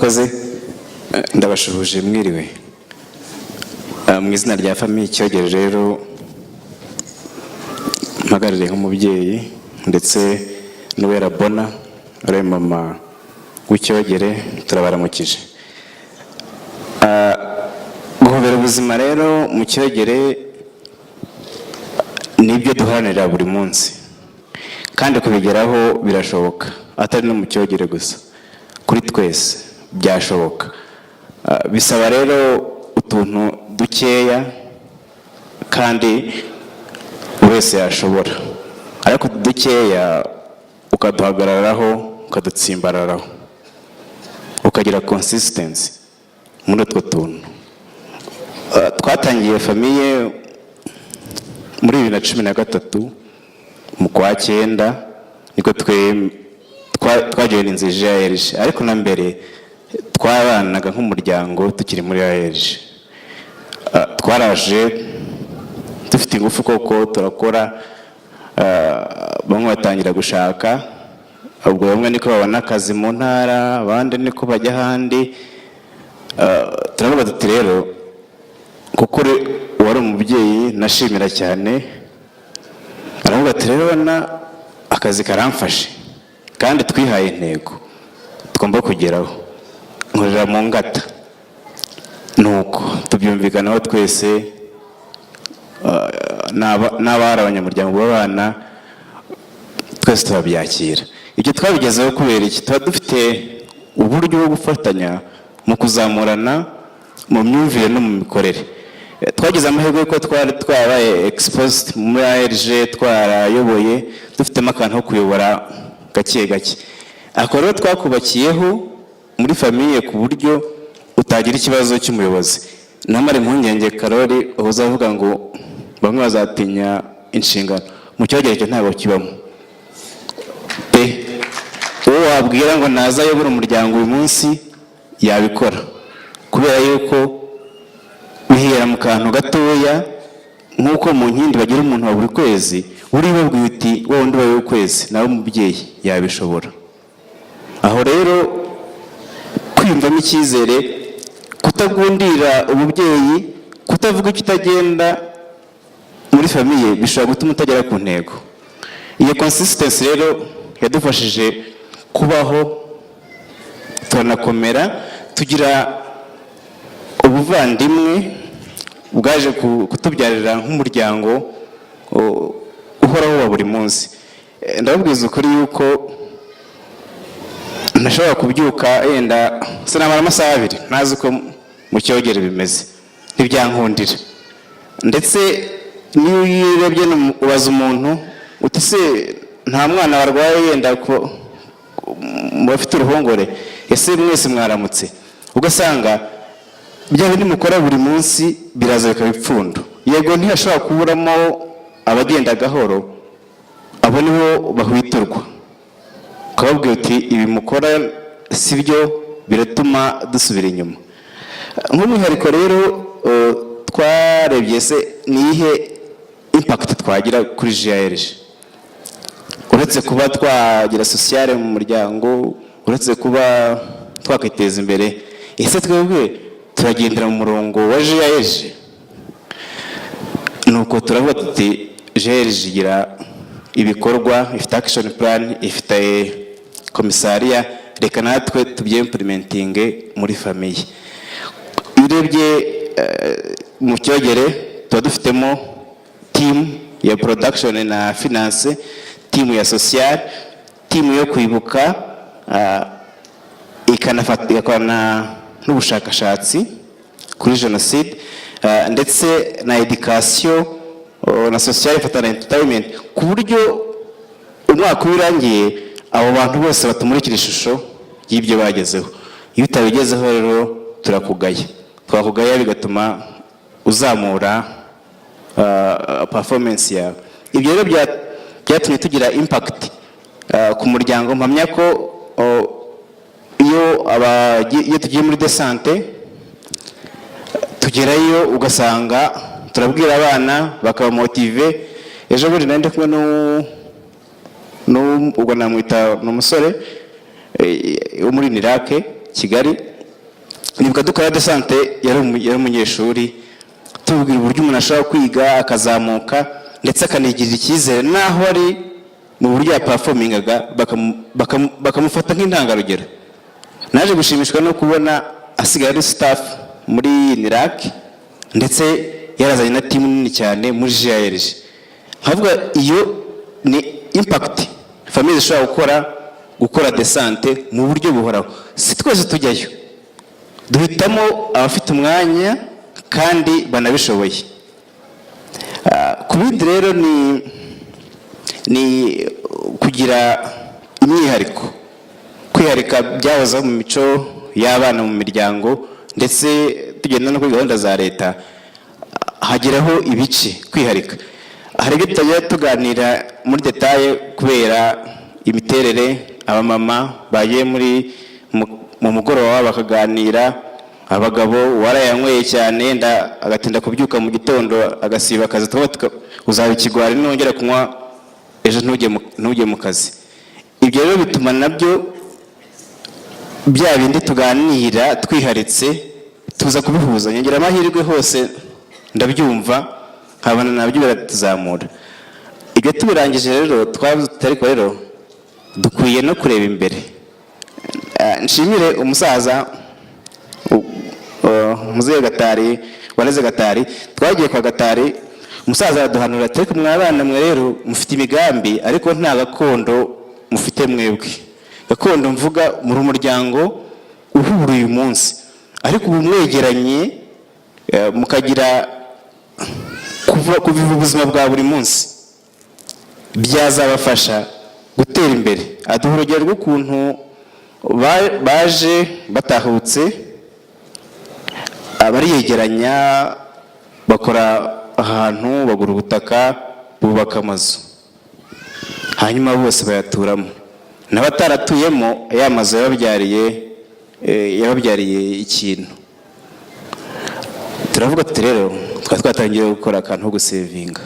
murakoze ndabashuhuje mwiriwe mu izina rya famiye Cyogere rero mpagarire nk'umubyeyi ndetse n'uwera Bona ari mama w'Icyogere turabaramukije. Guhobera ubuzima rero mu Cyogere nibyo duharanira buri munsi kandi kubigeraho birashoboka, atari no mu Cyogere gusa, kuri twese byashoboka. Bisaba rero utuntu dukeya kandi wese yashobora, ariko dukeya ukaduhagararaho ukadutsimbararaho ukagira consistency muri utwo tuntu. Twatangiye famiye muri 2013 mu kwa 9 niko twagiye inzije ya ARG, ariko na mbere twabanaga nk'umuryango tukiri muri ARG. Twaraje dufite ingufu koko turakora, bamwe batangira gushaka, ubwo bamwe niko babona akazi mu ntara, abandi niko bajya ahandi. Turavuga tuti rero kuko wari umubyeyi nashimira cyane, aravuga ati rero na akazi karamfashe kandi twihaye intego tugomba kugeraho, nkorera mu ngata. Nuko tubyumvikanaho twese, n'abari abanyamuryango b'abana twese turabyakira. Ibyo twabigezeho kubera iki? Tuba dufite uburyo bwo gufatanya mu kuzamurana mu myumvire no mu mikorere. Twagize amahirwe ko twabaye exposed muri ARG, twarayoboye dufitemo akantu ko kuyobora gake gake. Ako rero twakubakiyeho muri famiye ku buryo utagira ikibazo cy'umuyobozi. Namara impungenge Karori uzavuga ngo bamwe bazatinya inshingano, mu Cyogere cyo ntabwo kibamo pe. Uwo wabwira ngo naza ayobora umuryango uyu munsi yabikora, kubera yuko bihera mu kantu gatoya. Nk'uko mu nkindi bagira umuntu wa buri kwezi, uri babwiye uti wowe ndi wawe w'ukwezi, nawe umubyeyi yabishobora. Aho rero kwiyumvamo icyizere, kutagundira umubyeyi, kutavuga icyo utagenda muri famiye bishobora gutuma utagera ku ntego. Iyo consistency rero yadufashije kubaho, turanakomera, tugira ubuvandimwe bwaje kutubyarira nk'umuryango uhoraho wa buri munsi. Ndababwiza ukuri yuko ntashobora kubyuka yenda sinamara amasaha 2 ntazi uko mu Cyogere bimeze, ntibyankundira. Ndetse niyo urebye ubaza umuntu uti se nta mwana warwaye yenda ko bafite uruhongore, ese mwese mwaramutse? Ugasanga bya bindi mukora buri munsi biraza bikabipfundo. Yego ntiyashobora kuburamo abagenda gahoro, abo nibo bahwiturwa, ukababwira uti ibi mukora sibyo, biratuma dusubira inyuma. Nk'umwihariko rero twarebye se nihe impact twagira kuri ARG, uretse kuba twagira sociale mu muryango, uretse kuba twakwiteza imbere, ese twebwe turagendera mu murongo wa ARG? Nuko turavuga tuti ARG igira ibikorwa, ifite action plan, ifite komisariya, reka natwe tubyimplementinge muri famiye. Urebye mu Cyogere tuba dufitemo team ya production na finance, team ya social, team yo kwibuka, ikanafatikana n'ubushakashatsi kuri jenoside, ndetse na education na social ifatana entertainment, ku buryo umwaka urangiye abo bantu bose batumurikira ishusho y'ibyo bagezeho. Iyo utabigezeho rero turakugaya, twakugaya bigatuma uzamura performance yawe. Ibyo rero byatumye tugira impact ku muryango. Mpamya ko iyo tugiye muri desante tugerayo ugasanga turabwira abana bakaba motive. Ejo bundi nandi kumwe ubwo namwita n'umusore wo muri Nirake Kigali, nibuka dukora desante yari umunyeshuri, tubwira uburyo umuntu ashobora kwiga akazamuka ndetse akanigirira icyizere naho ari mu buryo yapafomingaga bakamufata nk'intangarugero. Naje gushimishwa no kubona asigaye ari staff muri NIRAC ndetse yarazanye na timu nini cyane muri JRG. Nkavuga iyo ni impact famille zishobora gukora desante mu buryo buhoraho. Si twese tujyayo, duhitamo abafite umwanya kandi banabishoboye. Ku bindi rero ni kugira imyihariko, kwiharika byahozeho mu mico y'abana mu miryango ndetse tugenda no kuri gahunda za leta hageraho ibice kwiharika. Hari ibyo tutajya tuganira muri detaye kubera imiterere, abamama bagiye mu mugoroba bakaganira, abagabo warayanyweye cyane agatinda kubyuka mu gitondo agasiba akazi, uzaba ikigwari nongera kunywa ejo ntujye mu kazi. Ibyo rero bituma nabyo bya bindi tuganira twiharitse tuza kubihuza. Nyongera amahirwe hose ndabyumva nkabona nabyo biratuzamura. Ibyo tubirangije rero ariko rero dukwiye no kureba imbere. Nshimire umusaza Muzehe Gatari, Waneze Gatari. Twagiye kwa Gatari, umusaza araduhanura ati ariko mwabana mwe rero mufite imigambi ariko nta gakondo mufite mwebwe. Gakondo mvuga muri umuryango uhura uyu munsi, ariko ubu mwegeranye mukagira kuva ubuzima bwa buri munsi byazabafasha gutera imbere. Aduha urugero rw'ukuntu baje batahutse, bariyegeranya bakora ahantu, bagura ubutaka, bubaka amazu, hanyuma bose bayaturamo. N'abataratuyemo ya mazu yababyariye ikintu. Turavuga tuti rero twatangiye gukora akantu ko gusevinga,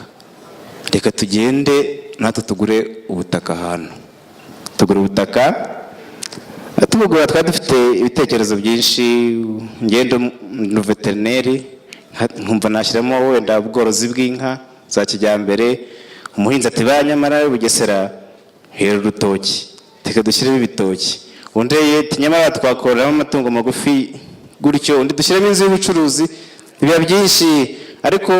reka tugende natwe tugure ubutaka ahantu. Tugura ubutaka, tubugura twari dufite ibitekerezo byinshi. Ngendo mu veterineri nkumva nashyiramo wenda ubworozi bw'inka za kijyambere. Umuhinzi ati nyamara Bugesera hera urutoki, reka dushyiremo ibitoki. Undi ati nyamara twakoreramo amatungo magufi gutyo, undi dushyiramo inzu y'ubucuruzi. Biba byinshi, ariko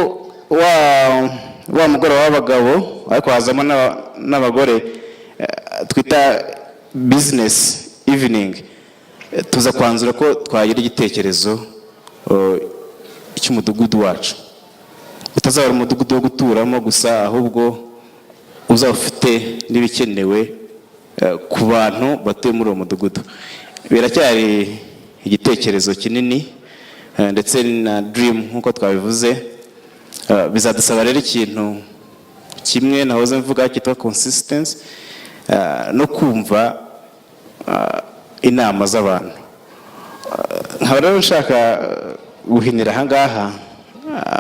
wa mugoroba w'abagabo ariko hazamo n'abagore twita business evening, tuza kwanzura ko twagira igitekerezo cy'umudugudu wacu. Utazaba umudugudu wo guturamo gusa, ahubwo uzaba ufite n'ibikenewe ku bantu batuye muri uwo mudugudu. Biracyari igitekerezo kinini ndetse na dream nkuko twabivuze. Bizadusaba rero ikintu kimwe nahoze mvuga cyitwa consistency, no kumva inama z'abantu. Nkaba rero nshaka guhinira ahangaha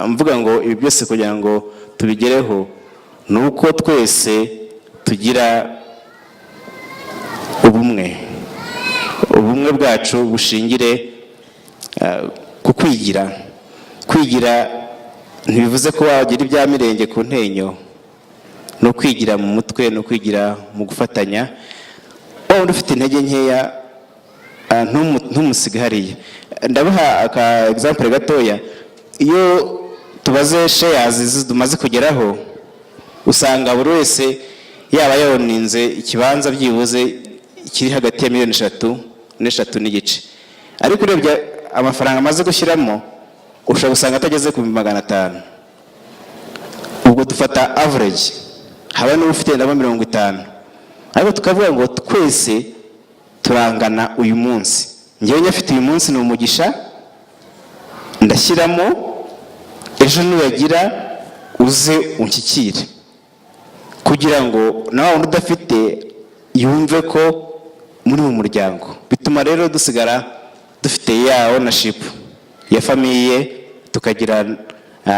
mvuga ngo ibi byose kugira ngo tubigereho ni uko twese tugira ubumwe bwacu bushingire ku kwigira ntibivuze ko wagira ibya mirenge ku ntenyo, no kwigira mu mutwe, no kwigira mu gufatanya. Waba ufite intege nkeya ntumusige hariya. Ndabaha aka example gatoya. Iyo tubaze shares tumaze kugeraho, usanga buri wese yaba yoninze ikibanza byibuze kiri hagati ya miliyoni 3 n'eshatu n'igice, ariko urebye amafaranga amaze gushyiramo ushobora gusanga atageze ku 500. Ubwo dufata average, haba n'ufite ndaba 50, ariko tukavuga ngo twese turangana uyu munsi. Ngewe nyafite uyu munsi ni umugisha, ndashyiramo, ejo nuyagira uze unshyikire, kugira ngo nawe udafite yumve ko muri mu muryango. Bituma rero dusigara dufite ya ownership ya famiye, tukagira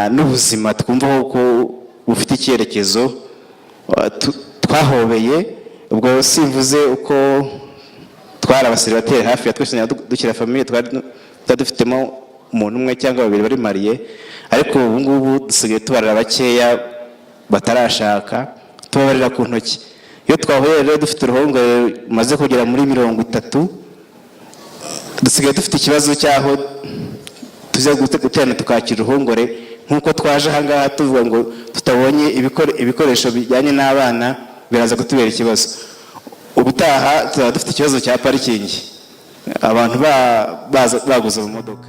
n'ubuzima twumva ko bufite icyerekezo twahobeye. Ubwo simvuze uko twari abaseribateri hafi ya twese dukira famiye, twari tuba dufitemo umuntu umwe cyangwa babiri bari mariye, ariko ubu ngubu dusigaye tubarira bakeya batarashaka, tubabarira ku ntoki. Iyo twahuye rero dufite uruhongore rumaze kugera muri 30, dusigaye dufite ikibazo cyaho tuza guterana tukakira uruhongore, nk'uko twaje ahangaha tuvuga ngo tutabonye ibikoresho bijyanye n'abana biraza kutubera ikibazo. Ubutaha tuzaba dufite ikibazo cya parikingi, abantu baguze mu modoka.